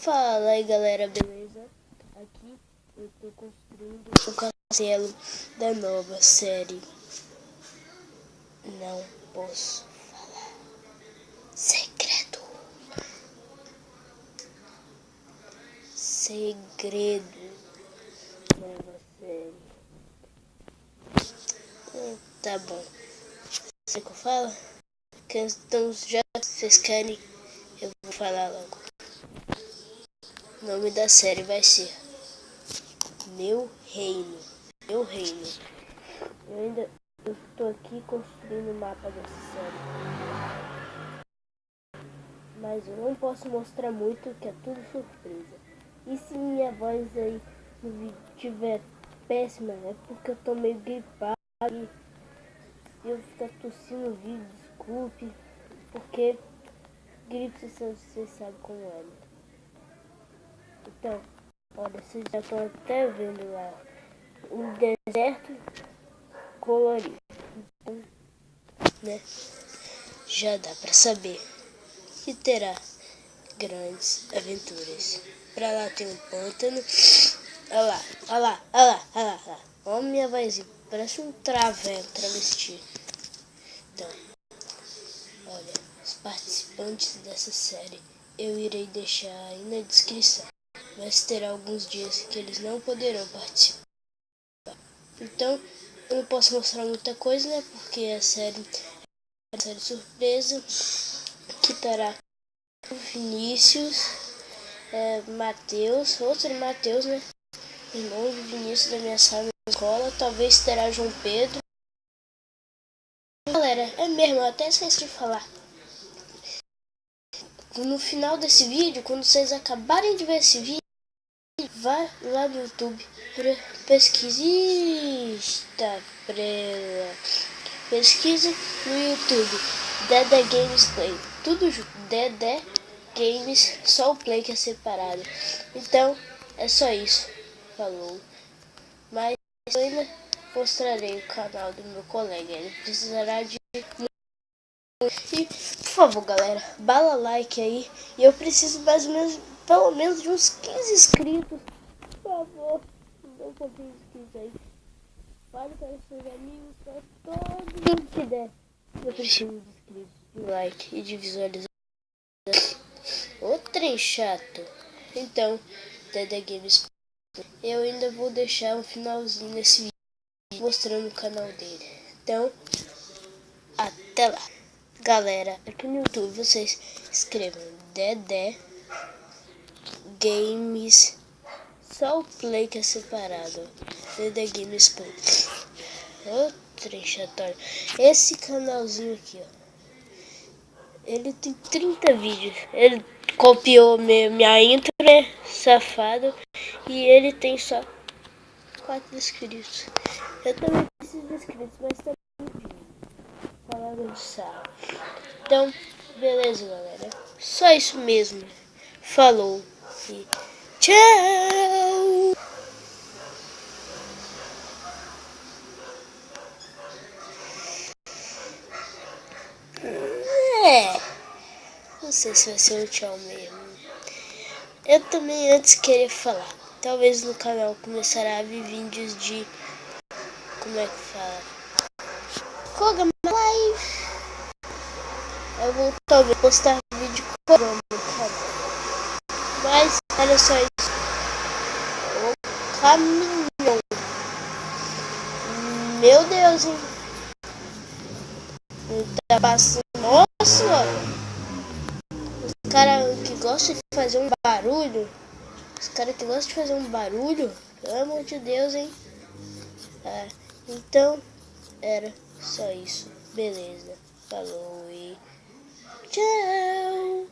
Fala aí galera, beleza? Aqui eu tô construindo o castelo da nova série. Não posso falar. Segredo. Segredo. Nova série. Tá bom. Você que eu falo? Então já que vocês querem, eu vou falar logo. O nome da série vai ser Meu Reino. Meu Reino. Eu estou aqui construindo o mapa dessa série. Mas eu não posso mostrar muito, que é tudo surpresa. E se minha voz aí no vídeo estiver péssima, é porque eu tô meio gripado e eu ficar tossindo no vídeo, desculpe. Porque gripe, vocês sabem como é. Então, olha, vocês já estão até vendo lá um deserto colorido. Então, né? Já dá pra saber que terá grandes aventuras. Pra lá tem um pântano. Olha lá, olha lá, olha lá, olha lá, olha lá. Olha minha vozinha, parece um travesti. Então, olha, os participantes dessa série eu irei deixar aí na descrição. Mas terá alguns dias que eles não poderão participar. Então, eu não posso mostrar muita coisa, né? Porque a série é uma série surpresa que terá Vinícius, Matheus, outro Matheus, né? Irmão do Vinícius da minha sala na escola. Talvez terá João Pedro. Galera, é mesmo, eu até esqueci de falar. No final desse vídeo, quando vocês acabarem de ver esse vídeo, vá lá no YouTube, pesquise no YouTube Dedé Games Play, tudo junto, Dedé Games, só o play que é separado. Então é só isso, falou. Mas eu ainda mostrarei o canal do meu colega, ele precisará de e, por favor, galera, bala like aí. E eu preciso mais ou menos, pelo menos de uns 15 inscritos. Por favor, dê um pouquinho de inscritos aí. Fale para os seus amigos, para todo mundo que der. Eu preciso de inscritos, de like e de visualização. Ô trem chato. Então, Dedé Games, eu ainda vou deixar um finalzinho nesse vídeo mostrando o canal dele. Então, até lá. Galera, aqui no YouTube vocês escrevam Dedé Games, só o play que é separado. Dedé Games Play. Outro enxatório. Esse canalzinho aqui, ó. Ele tem 30 vídeos. Ele copiou minha intro, né? Safado. E ele tem só 4 inscritos. Eu também preciso de inscritos, mas também falando de sarro. Então, beleza, galera. Só isso mesmo. Falou e tchau! Não sei se vai ser um tchau mesmo. Eu também antes queria falar. Talvez no canal começará a vir vídeos de... Como é que fala? Koga Live. Eu vou talvez postar vídeo com Koga no canal. Mas olha só isso. O caminhão. Meu Deus, hein? Tá passando. Nossa! Os caras que gostam de fazer um barulho. Os caras que gostam de fazer um barulho. Pelo amor de Deus, hein? Então, era só isso. Beleza. Falou e tchau!